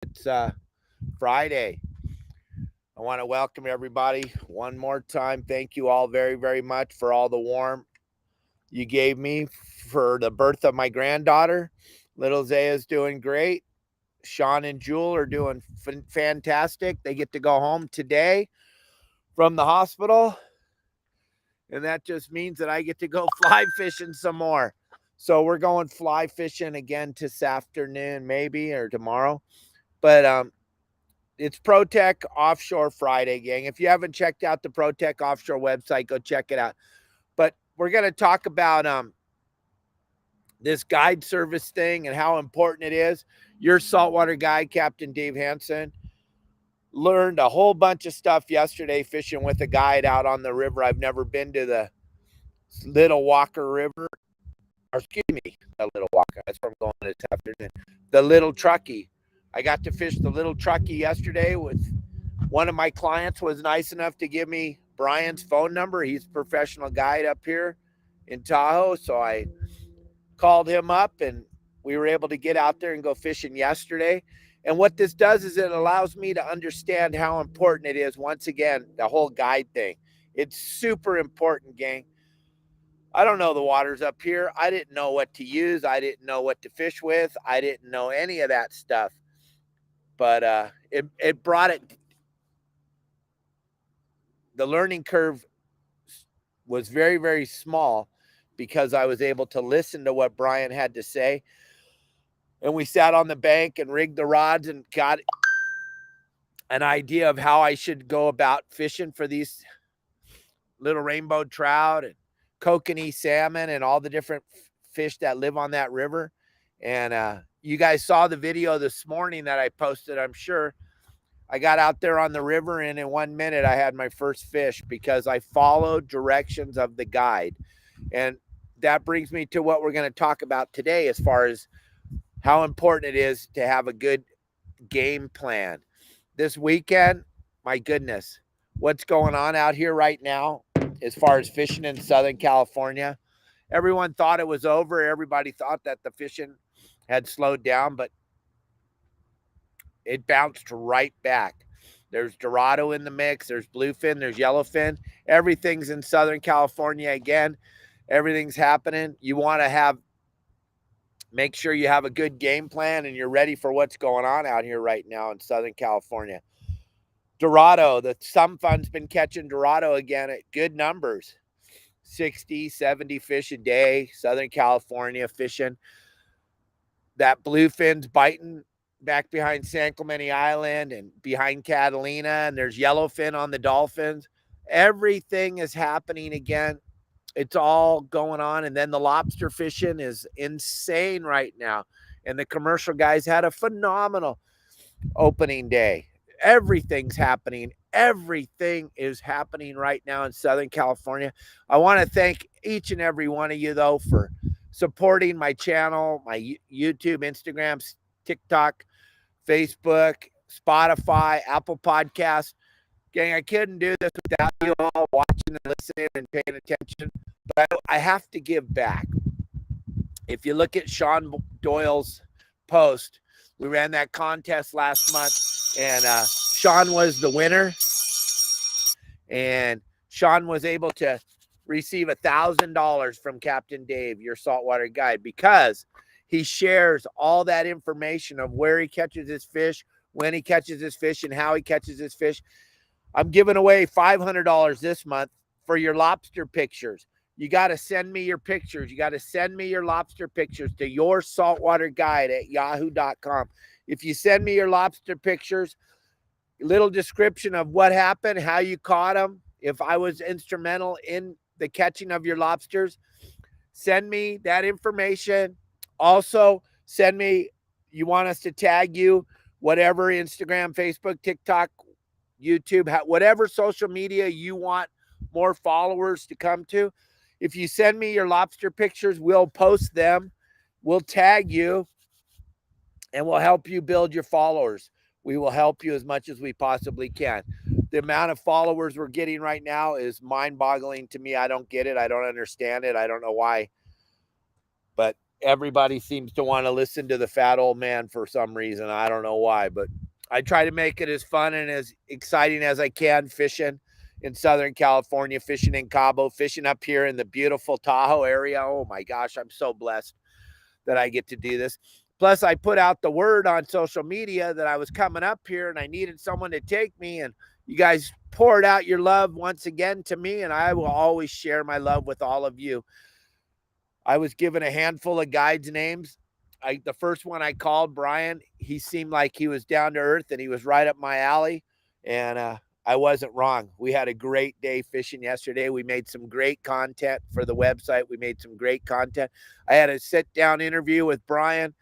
It's Friday. I want to welcome everybody one more time. Thank you all very, very much for all the warm you gave me for the birth of my granddaughter. Little Zaya's doing great. Sean and Jewel are doing fantastic. They get to go home today from the hospital, and that just means that I get to go fly fishing some more. So we're going fly fishing again this afternoon, maybe, or tomorrow. But it's Tek Offshore Friday, gang. If you haven't checked out the Tek Offshore website, go check it out. But we're going to talk about this guide service thing and how important it is. Your saltwater guide, Captain Dave Hansen, learned a whole bunch of stuff yesterday fishing with a guide out on the river. I've never been to the Little Walker River. Or excuse me, the Little Walker. That's where I'm going this afternoon. The Little Truckee. I got to fish the Little Truckee yesterday with one of my clients was nice enough to give me Brian's phone number. He's a professional guide up here in Tahoe. So I called him up and we were able to get out there and go fishing yesterday. And what this does is it allows me to understand how important it is. Once again, the whole guide thing. It's super important, gang. I don't know the waters up here. I didn't know what to use. I didn't know what to fish with. I didn't know any of that stuff. But it brought it. The learning curve was very, very small because I was able to listen to what Brian had to say. And we sat on the bank and rigged the rods and got an idea of how I should go about fishing for these little rainbow trout and kokanee salmon and all the different fish that live on that river. And you guys saw the video this morning that I posted, I'm sure. I got out there on the river, and in 1 minute, I had my first fish because I followed directions of the guide. And that brings me to what we're going to talk about today as far as how important it is to have a good game plan. This weekend, my goodness, what's going on out here right now as far as fishing in Southern California? Everyone thought it was over. Everybody thought that the fishing had slowed down, but it bounced right back. There's Dorado in the mix. There's bluefin. There's yellowfin. Everything's in Southern California again. Everything's happening. You want to make sure you have a good game plan and you're ready for what's going on out here right now in Southern California. Dorado, the Sum Fund's been catching Dorado again at good numbers. 60, 70 fish a day, Southern California fishing. That bluefin's biting back behind San Clemente Island and behind Catalina, and there's yellowfin on the dolphins. Everything is happening again. It's all going on. And then the lobster fishing is insane right now. And the commercial guys had a phenomenal opening day. Everything's happening. Everything is happening right now in Southern California. I want to thank each and every one of you, though, for supporting my channel, my YouTube, Instagram, TikTok, Facebook, Spotify, Apple Podcasts. Gang, I couldn't do this without you all watching and listening and paying attention. But I have to give back. If you look at Sean Doyle's post, we ran that contest last month, and Sean was the winner. And Sean was able to receive $1,000 from Captain Dave, your saltwater guide, because he shares all that information of where he catches his fish, when he catches his fish, and how he catches his fish. I'm giving away $500 this month for your lobster pictures. You got to send me your pictures. You got to send me your lobster pictures to yoursaltwaterguide@yahoo.com. If you send me your lobster pictures, little description of what happened, how you caught them, if I was instrumental in the catching of your lobsters, send me that information. Also, send me, you want us to tag you, whatever, Instagram, Facebook, TikTok, YouTube, whatever social media you want more followers to come to. If you send me your lobster pictures, we'll post them. We'll tag you and we'll help you build your followers. We will help you as much as we possibly can. The amount of followers we're getting right now is mind-boggling to me. I don't get it. I don't understand it. I don't know why. But everybody seems to want to listen to the fat old man for some reason. I don't know why, but I try to make it as fun and as exciting as I can, fishing in Southern California, fishing in Cabo, fishing up here in the beautiful Tahoe area. Oh my gosh, I'm so blessed that I get to do this. Plus, I put out the word on social media that I was coming up here and I needed someone to take me, and you guys poured out your love once again to me, and I will always share my love with all of you. I was given a handful of guides' names. The first one I called, Brian, he seemed like he was down to earth and he was right up my alley, and I wasn't wrong. We had a great day fishing yesterday. We made some great content for the website. We made some great content. I had a sit-down interview with Brian.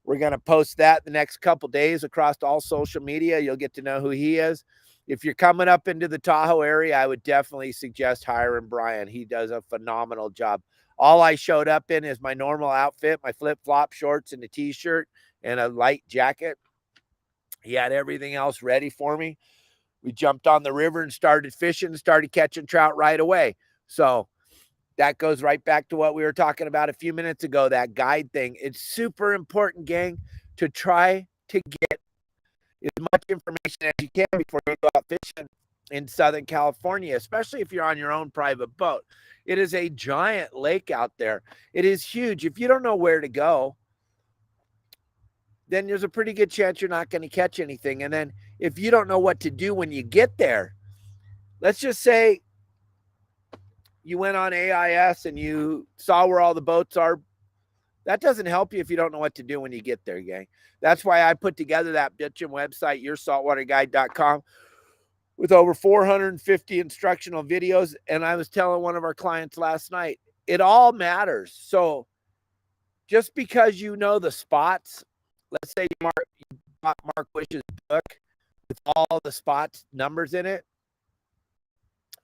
We're going to post that the next couple days across all social media. You'll get to know who he is. If you're coming up into the Tahoe area, I would definitely suggest hiring Brian. He does a phenomenal job. All I showed up in is my normal outfit, my flip-flop shorts and a t-shirt and a light jacket. He had everything else ready for me. We jumped on the river and started fishing, started catching trout right away. So that goes right back to what we were talking about a few minutes ago, that guide thing. It's super important, gang, to try to get as much information as you can before you go out fishing in Southern California, especially if you're on your own private boat. It is a giant lake out there. It is huge. If you don't know where to go, then there's a pretty good chance you're not going to catch anything. And then if you don't know what to do when you get there, let's just say you went on AIS and you saw where all the boats are. That doesn't help you if you don't know what to do when you get there, gang. That's why I put together that bitchin' website, yoursaltwaterguide.com, with over 450 instructional videos. And I was telling one of our clients last night, it all matters. So just because you know the spots, let's say you bought Mark Wish's book with all the spots, numbers in it.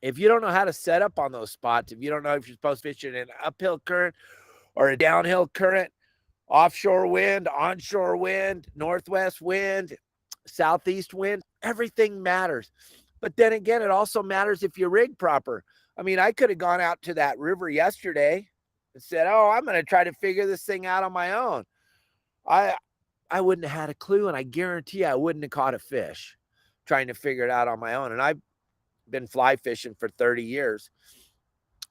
If you don't know how to set up on those spots, if you don't know if you're supposed to fish in an uphill current or a downhill current, offshore wind, onshore wind, northwest wind, southeast wind, everything matters. But then again, it also matters if you rig proper. I mean, I could have gone out to that river yesterday and said, oh, I'm going to try to figure this thing out on my own. I wouldn't have had a clue, and I guarantee I wouldn't have caught a fish trying to figure it out on my own. And I've been fly fishing for 30 years,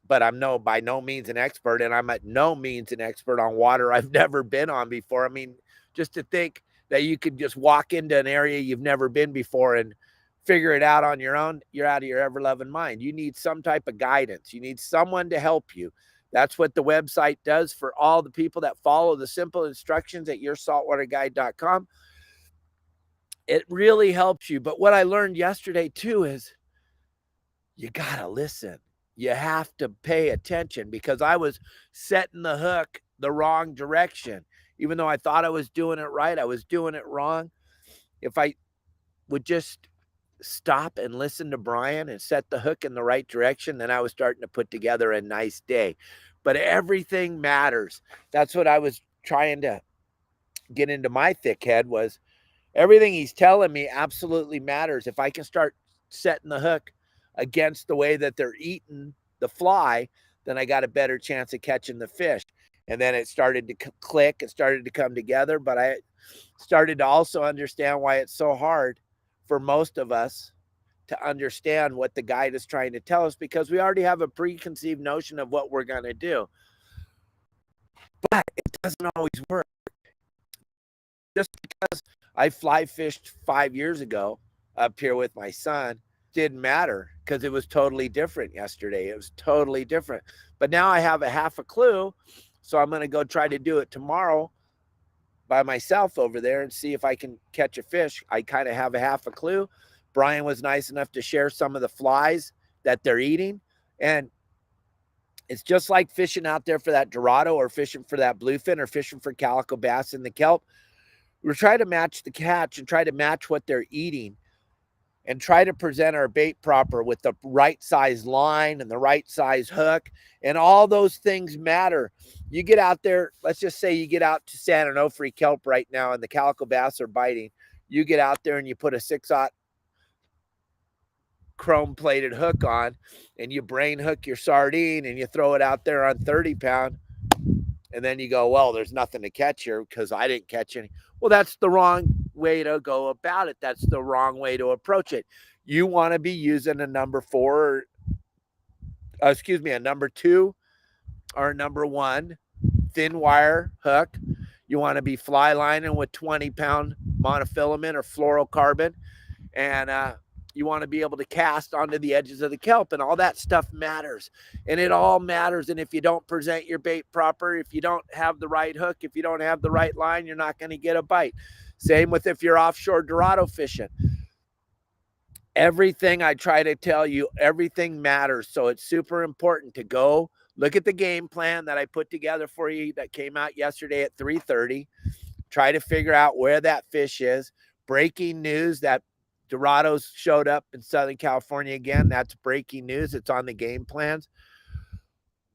but I'm by no means an expert, and I'm at no means an expert on water I've never been on before. I mean, just to think that you could just walk into an area you've never been before and figure it out on your own, you're out of your ever-loving mind. You need some type of guidance. You need someone to help you. That's what the website does for all the people that follow the simple instructions at yoursaltwaterguide.com. It really helps you. But what I learned yesterday too is you got to listen. You have to pay attention, because I was setting the hook the wrong direction. Even though I thought I was doing it right, I was doing it wrong. If I would just stop and listen to Brian and set the hook in the right direction, then I was starting to put together a nice day. But everything matters. That's what I was trying to get into my thick head, was everything he's telling me absolutely matters. If I can start setting the hook against the way that they're eating the fly, then I got a better chance of catching the fish. And then it started to click. It started to come together. But I started to also understand why it's so hard for most of us to understand what the guide is trying to tell us, because we already have a preconceived notion of what we're going to do. But it doesn't always work. Just because I fly fished 5 years ago up here with my son didn't matter, because it was totally different yesterday. It was totally different. But now I have a half a clue, so I'm going to go try to do it tomorrow by myself over there and see if I can catch a fish. I kind of have a half a clue. Brian was nice enough to share some of the flies that they're eating. And it's just like fishing out there for that Dorado, or fishing for that bluefin, or fishing for calico bass in the kelp. We're trying to match the catch and try to match what they're eating, and try to present our bait proper with the right size line and the right size hook. And all those things matter. You get out there, let's just say you get out to San Onofre kelp right now and the calico bass are biting. You get out there and you put a 6/0 chrome plated hook on, and you brain hook your sardine and you throw it out there on 30 pound. And then you go, well, there's nothing to catch here because I didn't catch any. Well, that's the wrong way to go about it. That's the wrong way to approach it. You want to be using a number 4, a number 2 or a number 1 thin wire hook. You want to be fly lining with 20-pound monofilament or fluorocarbon. And you want to be able to cast onto the edges of the kelp, and all that stuff matters. And it all matters. And if you don't present your bait proper, if you don't have the right hook, if you don't have the right line, you're not going to get a bite. Same with if you're offshore Dorado fishing. Everything I try to tell you, everything matters. So it's super important to go look at the game plan that I put together for you that came out yesterday at 3:30. Try to figure out where that fish is. Breaking news that Dorados showed up in Southern California again. That's breaking news. It's on the game plans.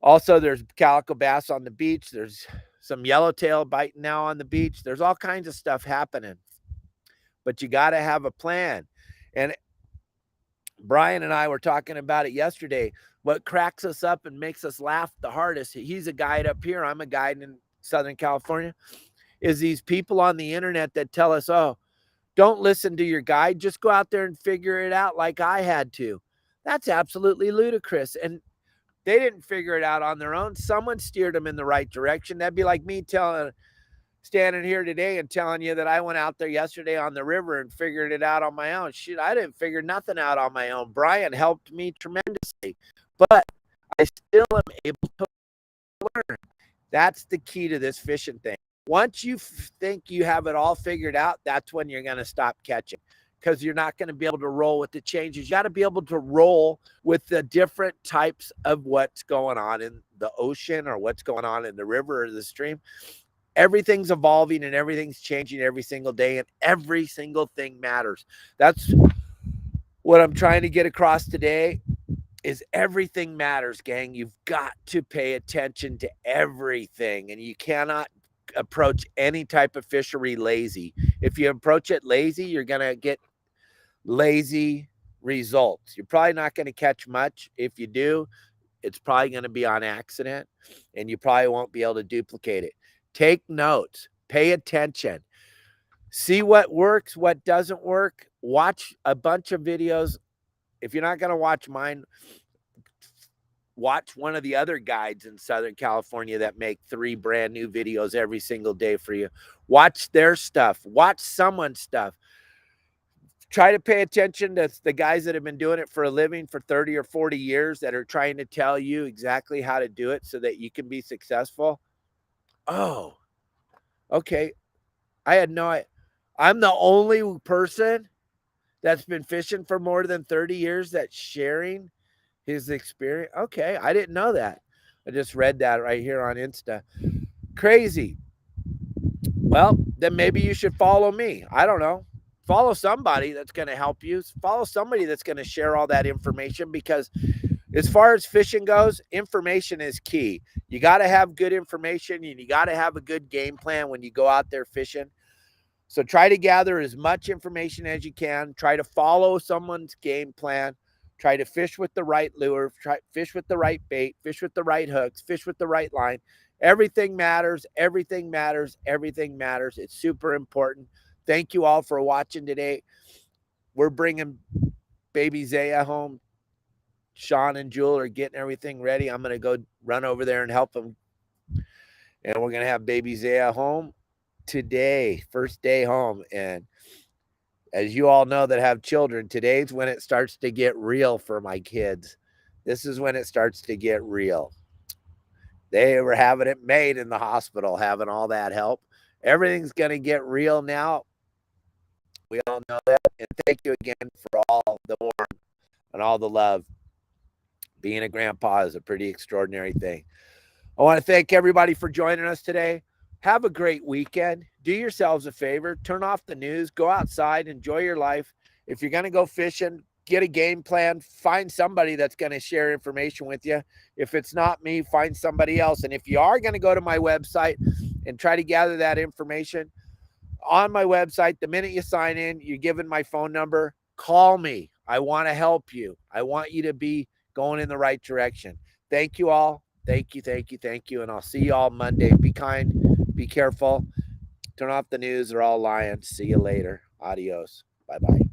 Also, there's calico bass on the beach. There's some yellowtail biting now on the beach. There's all kinds of stuff happening. But you got to have a plan. And Brian and I were talking about it yesterday. What cracks us up and makes us laugh the hardest, he's a guide up here, I'm a guide in Southern California, is these people on the internet that tell us, oh, don't listen to your guide. Just go out there and figure it out like I had to. That's absolutely ludicrous. And they didn't figure it out on their own. Someone steered them in the right direction. That'd be like me standing here today and telling you that I went out there yesterday on the river and figured it out on my own. Shit, I didn't figure nothing out on my own. Brian helped me tremendously, but I still am able to learn. That's the key to this fishing thing. Once you think you have it all figured out, that's when you're going to stop catching, because you're not going to be able to roll with the changes. You got to be able to roll with the different types of what's going on in the ocean or what's going on in the river or the stream. Everything's evolving and everything's changing every single day, and every single thing matters. That's what I'm trying to get across today, is everything matters, gang. You've got to pay attention to everything, and you cannot approach any type of fishery lazy. If you approach it lazy, you're going to get lazy results. You're probably not going to catch much. If you do, it's probably going to be on accident, and you probably won't be able to duplicate it. Take notes, pay attention, see what works, what doesn't work. Watch a bunch of videos. If you're not going to watch mine, watch one of the other guides in Southern California that make 3 brand new videos every single day for you. Watch their stuff. Watch someone's stuff. Try to pay attention to the guys that have been doing it for a living for 30 or 40 years that are trying to tell you exactly how to do it so that you can be successful. Oh, okay. I had no idea. I'm the only person that's been fishing for more than 30 years that's sharing his experience. Okay, I didn't know that. I just read that right here on Insta. Crazy. Well, then maybe you should follow me. I don't know. Follow somebody that's going to help you. Follow somebody that's going to share all that information, because as far as fishing goes, information is key. You got to have good information, and you got to have a good game plan when you go out there fishing. So try to gather as much information as you can. Try to follow someone's game plan. Try to fish with the right lure. Fish with the right bait. Fish with the right hooks. Fish with the right line. Everything matters. Everything matters. Everything matters. It's super important. Thank you all for watching today. We're bringing baby Zaya home. Sean and Jewel are getting everything ready. I'm going to go run over there and help them. And we're going to have baby Zaya home today, first day home. And as you all know that have children, today's when it starts to get real for my kids. This is when it starts to get real. They were having it made in the hospital, having all that help. Everything's going to get real now. We all know that. And thank you again for all the warmth and all the love. Being a grandpa is a pretty extraordinary thing. I want to thank everybody for joining us today. Have a great weekend. Do yourselves a favor. Turn off the news. Go outside. Enjoy your life. If you're going to go fishing, get a game plan. Find somebody that's going to share information with you. If it's not me, find somebody else. And if you are going to go to my website and try to gather that information, on my website, the minute you sign in, you're given my phone number. Call me. I want to help you. I want you to be going in the right direction. Thank you all. Thank you, thank you, thank you. And I'll see you all Monday. Be kind, be careful. Turn off the news. They're all lying. See you later. Adios. Bye-bye.